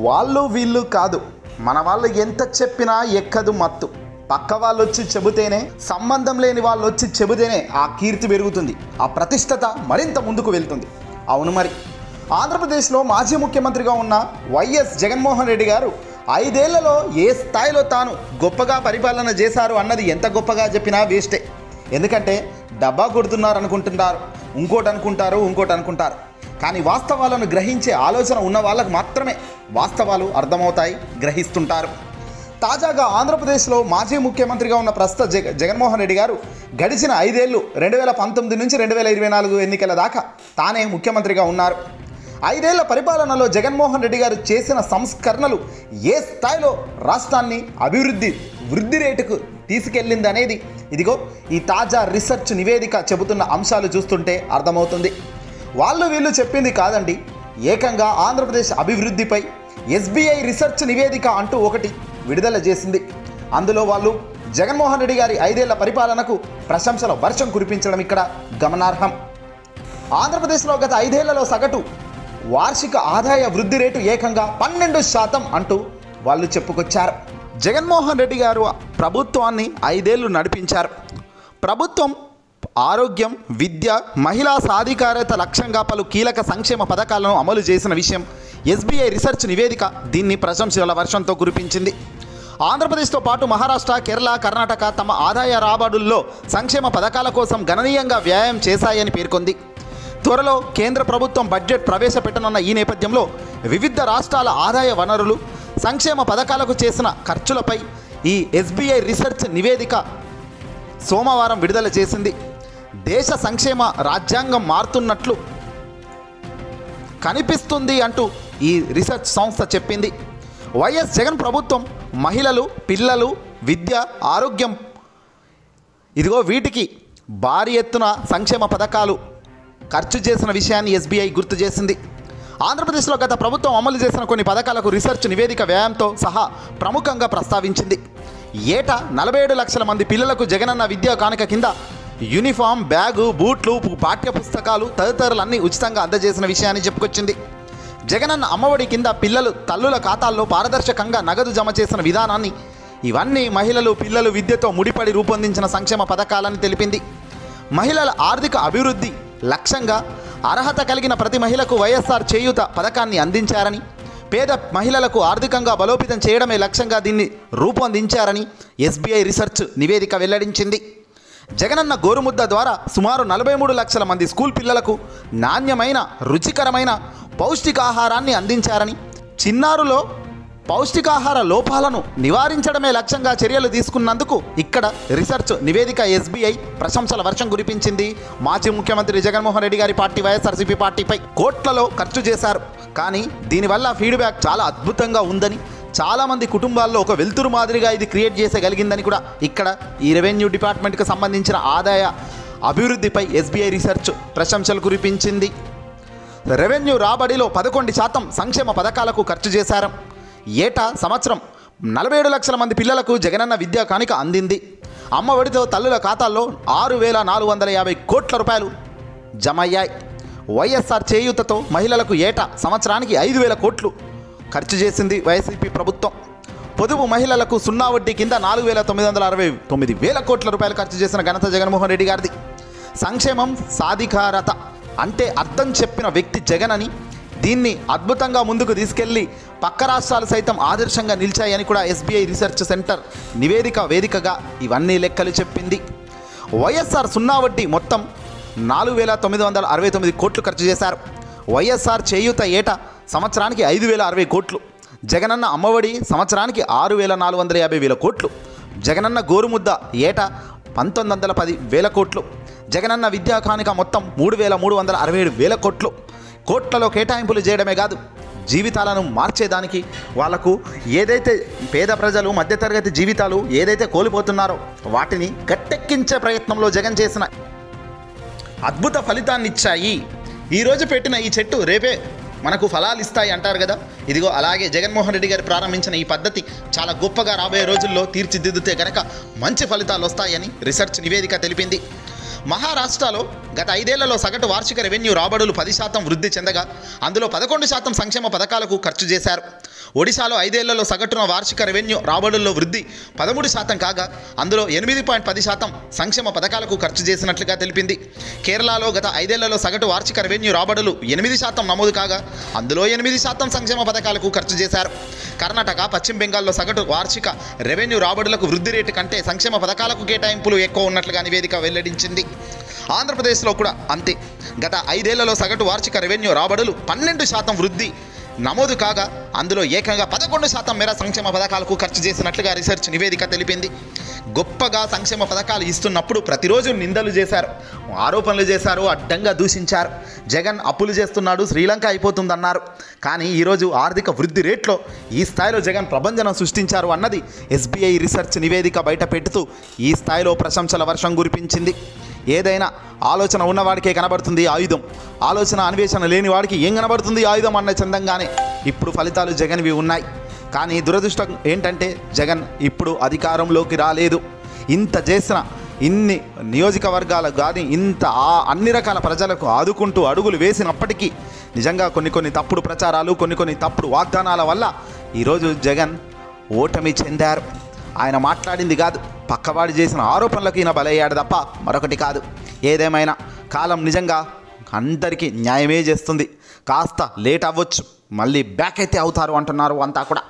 వాళ్ళు వీళ్ళు కాదు, మన వాళ్ళు ఎంత చెప్పినా ఎక్కదు మత్తు. పక్క వాళ్ళు వచ్చి చెబితేనే, సంబంధం లేని వాళ్ళు వచ్చి చెబితేనే ఆ కీర్తి పెరుగుతుంది, ఆ ప్రతిష్టత మరింత ముందుకు వెళ్తుంది. అవును మరి, ఆంధ్రప్రదేశ్లో మాజీ ముఖ్యమంత్రిగా ఉన్న వైఎస్ జగన్మోహన్ రెడ్డి గారు 5 ఏళ్లలో ఏ స్థాయిలో తాను గొప్పగా పరిపాలన చేశారు అన్నది ఎంత గొప్పగా చెప్పినా వేస్టే. ఎందుకంటే డబ్బా కొడుతున్నారు అనుకుంటున్నారు, ఇంకోటి అనుకుంటారు. కానీ వాస్తవాలను గ్రహించే ఆలోచన ఉన్న వాళ్ళకు మాత్రమే వాస్తవాలు అర్థమవుతాయి, గ్రహిస్తుంటారు. తాజాగా ఆంధ్రప్రదేశ్లో మాజీ ముఖ్యమంత్రిగా ఉన్న ప్రస్తుత జగన్మోహన్ రెడ్డి గారు గడిచిన 5 ఏళ్ళు 2019 నుంచి 2024 ఎన్నికల దాకా తానే ముఖ్యమంత్రిగా ఉన్నారు. 5 ఏళ్ల పరిపాలనలో జగన్మోహన్ రెడ్డి గారు చేసిన సంస్కరణలు ఏ స్థాయిలో రాష్ట్రాన్ని వృద్ధి రేటుకు తీసుకెళ్ళింది అనేది ఇదిగో ఈ తాజా రీసెర్చ్ నివేదిక చెబుతున్న అంశాలు చూస్తుంటే అర్థమవుతుంది. వాళ్ళు వీళ్ళు చెప్పింది కాదండి, ఏకంగా ఆంధ్రప్రదేశ్ అభివృద్ధిపై SBI రీసెర్చ్ నివేదిక అంటూ ఒకటి విడుదల చేసింది. అందులో వాళ్ళు జగన్మోహన్ రెడ్డి గారి 5 ఏళ్ల పరిపాలనకు ప్రశంసల వర్షం కురిపించడం ఇక్కడ గమనార్హం. ఆంధ్రప్రదేశ్లో గత 5 ఏళ్లలో సగటు వార్షిక ఆదాయ వృద్ధి రేటు ఏకంగా 12% అంటూ వాళ్ళు చెప్పుకొచ్చారు. జగన్మోహన్ రెడ్డి గారు ప్రభుత్వాన్ని 5 ఏళ్లు నడిపించారు. ప్రభుత్వం ఆరోగ్యం, విద్య, మహిళా సాధికారత లక్ష్యంగా పలు కీలక సంక్షేమ పథకాలను అమలు చేసిన విషయం SBI రీసెర్చ్ నివేదిక దీన్ని ప్రశంసల వర్షంతో కురిపించింది. ఆంధ్రప్రదేశ్తో పాటు మహారాష్ట్ర, కేరళ, కర్ణాటక తమ ఆదాయ రాబడుల్లో సంక్షేమ పథకాల కోసం గణనీయంగా వ్యయం చేశాయని పేర్కొంది. త్వరలో కేంద్ర ప్రభుత్వం బడ్జెట్ ప్రవేశపెట్టనున్న ఈ నేపథ్యంలో వివిధ రాష్ట్రాల ఆదాయ వనరులు, సంక్షేమ పథకాలకు చేసిన ఖర్చులపై ఈ SBI రీసెర్చ్ నివేదిక సోమవారం విడుదల చేసింది. దేశ సంక్షేమ రాజ్యాంగం మారుతున్నట్లు కనిపిస్తుంది అంటూ ఈ రీసెర్చ్ సంస్థ చెప్పింది. వైఎస్ జగన్ ప్రభుత్వం మహిళలు, పిల్లలు, విద్య, ఆరోగ్యం వీటికి భారీ ఎత్తున సంక్షేమ పథకాలు ఖర్చు చేసిన విషయాన్ని SBI గుర్తు చేసింది. ఆంధ్రప్రదేశ్లో గత ప్రభుత్వం అమలు చేసిన కొన్ని పథకాలకు రీసెర్చ్ నివేదిక వ్యయంతో సహా ప్రముఖంగా ప్రస్తావించింది. ఏటా 47 లక్షల మంది పిల్లలకు జగనన్న విద్యా కానుక కింద యూనిఫామ్, బ్యాగు, బూట్లు, పాఠ్య పుస్తకాలు తదితరులన్నీ ఉచితంగా అందజేసిన విషయాన్ని చెప్పుకొచ్చింది. జగనన్న అమ్మఒడి కింద తల్లుల ఖాతాల్లో పారదర్శకంగా నగదు జమ చేసిన విధానాన్ని, ఇవన్నీ మహిళలు, పిల్లలు విద్యతో ముడిపడి రూపొందించిన సంక్షేమ పథకాలని తెలిపింది. మహిళల ఆర్థిక అభివృద్ధి లక్ష్యంగా అర్హత కలిగిన ప్రతి మహిళకు వైఎస్ఆర్ చేయూత పథకాన్ని అందించారని, పేద మహిళలకు ఆర్థికంగా బలోపేతం చేయడమే లక్ష్యంగా దీన్ని రూపొందించారని SBI రీసెర్చ్ నివేదిక వెల్లడించింది. జగనన్న గోరుముద్ద ద్వారా సుమారు 43 లక్షల మంది స్కూల్ పిల్లలకు నాణ్యమైన, రుచికరమైన పౌష్టికాహారాన్ని అందించారని, చిన్నారులో పౌష్టికాహార లోపాలను నివారించడమే లక్ష్యంగా చర్యలు తీసుకున్నందుకు ఇక్కడ రీసెర్చ్ నివేదిక SBI ప్రశంసల వర్షం కురిపించింది. మాజీ ముఖ్యమంత్రి జగన్మోహన్ రెడ్డి గారి పార్టీ వైఎస్ఆర్సీపీ పార్టీపై కోట్లలో ఖర్చు చేశారు, కానీ దీనివల్ల ఫీడ్బ్యాక్ చాలా అద్భుతంగా ఉందని, చాలామంది కుటుంబాల్లో ఒక వెలుతురు మాదిరిగా ఇది క్రియేట్ చేసేగలిగిందని కూడా ఇక్కడ ఈ రెవెన్యూ డిపార్ట్మెంట్కి సంబంధించిన ఆదాయ అభివృద్ధిపై SBI రీసెర్చ్ ప్రశంసలు కురిపించింది. రెవెన్యూ రాబడిలో 11% సంక్షేమ పథకాలకు ఖర్చు చేశారు. సంవత్సరం 47 లక్షల మంది పిల్లలకు జగనన్న విద్యా కానుక అందింది. అమ్మఒడితో తల్లుల ఖాతాల్లో 6,450 కోట్ల రూపాయలు జమయ్యాయి. వైఎస్ఆర్ చేయూతతో మహిళలకు సంవత్సరానికి 5,000 కోట్లు ఖర్చు చేసింది వైసీపీ ప్రభుత్వం. పొదుపు మహిళలకు 0 వడ్డీ కింద 4,969 కోట్ల రూపాయలు ఖర్చు చేసిన ఘనత జగన్మోహన్ రెడ్డి గారిది. సంక్షేమం, సాధికారత అంటే అర్థం చెప్పిన వ్యక్తి జగన్ అని, దీన్ని అద్భుతంగా ముందుకు తీసుకెళ్లి పక్క రాష్ట్రాలు సైతం ఆదర్శంగా నిలిచాయని కూడా SBI రీసెర్చ్ సెంటర్ నివేదిక వేదికగా ఇవన్నీ లెక్కలు చెప్పింది. వైఎస్ఆర్ 0 వడ్డీ మొత్తం 4,969 కోట్లు ఖర్చు చేశారు. వైఎస్ఆర్ చేయూత సంవత్సరానికి 5,060 కోట్లు, జగనన్న అమ్మఒడి సంవత్సరానికి 6,450 కోట్లు, జగనన్న గోరుముద్ద 1910 కోట్లు, జగనన్న విద్యా కానుక మొత్తం 3,367 కోట్లలో కేటాయింపులు చేయడమే కాదు, జీవితాలను మార్చేదానికి వాళ్లకు ఏదైతే పేద ప్రజలు, మధ్యతరగతి జీవితాలు ఏదైతే కోల్పోతున్నారో వాటిని గట్టెక్కించే ప్రయత్నంలో జగన్ చేసిన అద్భుత ఫలితాన్ని ఇచ్చాయి. ఈరోజు పెట్టిన ఈ చెట్టు రేపే మనకు ఫలాలు ఇస్తాయి అంటారు కదా, ఇదిగో అలాగే జగన్మోహన్ రెడ్డి గారు ప్రారంభించిన ఈ పద్ధతి చాలా గొప్పగా రాబోయే రోజుల్లో తీర్చిదిద్దితే గనక మంచి ఫలితాలు వస్తాయని రీసెర్చ్ నివేదిక తెలిపింది. మహారాష్ట్రలో గత 5 ఏళ్లలో సగటు వార్షిక రెవెన్యూ రాబడులు 10% వృద్ధి చెందగా అందులో 11% సంక్షేమ పథకాలకు ఖర్చు చేశారు. ఒడిశాలో 5 ఏళ్లలో సగటున వార్షిక రెవెన్యూ రాబడుల్లో వృద్ధి 13% కాగా అందులో 8.10% సంక్షేమ పథకాలకు ఖర్చు చేసినట్లుగా తెలిపింది. కేరళలో గత 5 ఏళ్లలో సగటు వార్షిక రెవెన్యూ రాబడులు 8% నమోదు కాగా అందులో 8% సంక్షేమ పథకాలకు ఖర్చు చేశారు. కర్ణాటక, పశ్చిమ బెంగాల్లో సగటు వార్షిక రెవెన్యూ రాబడులకు వృద్ధి రేటు కంటే సంక్షేమ పథకాలకు కేటాయింపులు ఎక్కువ ఉన్నట్లుగా నివేదిక వెల్లడించింది. ఆంధ్రప్రదేశ్లో కూడా అంతే. గత 5 ఏళ్లలో సగటు వార్షిక రెవెన్యూ రాబడులు 12% వృద్ధి నమోదు కాగా అందులో ఏకంగా 11% మేర సంక్షేమ పథకాలకు ఖర్చు చేసినట్లుగా రీసెర్చ్ నివేదిక తెలిపింది. గొప్పగా సంక్షేమ పథకాలు ఇస్తున్నప్పుడు ప్రతిరోజు నిందలు చేశారు, ఆరోపణలు చేశారు, అడ్డంగా దూషించారు. జగన్ అప్పులు చేస్తున్నాడు, శ్రీలంక అయిపోతుందన్నారు. కానీ ఈరోజు ఆర్థిక వృద్ధి రేట్లో ఈ స్థాయిలో జగన్ ప్రభంజనం సృష్టించారు అన్నది ఎస్బీఐ రీసెర్చ్ నివేదిక బయట పెడుతూ ఈ స్థాయిలో ప్రశంసల వర్షం కురిపించింది. ఏదైనా ఆలోచన ఉన్నవాడికే కనబడుతుంది ఆయుధం, ఆలోచన అన్వేషణ లేని వాడికి ఏం కనబడుతుంది ఆయుధం అన్న చందంగానే ఇప్పుడు ఫలితాలు జగన్వి ఉన్నాయి. కానీ దురదృష్టం ఏంటంటే జగన్ ఇప్పుడు అధికారంలోకి రాలేదు. ఇంత చేసిన ఇన్ని నియోజకవర్గాలకు కానీ ఇంత అన్ని రకాల ప్రజలకు ఆదుకుంటూ అడుగులు వేసినప్పటికీ నిజంగా కొన్ని తప్పుడు ప్రచారాలు, కొన్ని తప్పుడు వాగ్దానాల వల్ల ఈరోజు జగన్ ఓటమి చెందారు. ఆయన మాట్లాడింది కాదు, పక్కవాడు చేసిన ఆరోపణలకు ఈయన బలయ్యాడు తప్ప మరొకటి కాదు. ఏదేమైనా కాలం నిజంగా అందరికీ న్యాయమే చేస్తుంది. కాస్త లేట్ అవ్వచ్చు, మళ్ళీ బ్యాక్ అయితే అవుతారు అంటున్నారు అంతా కూడా.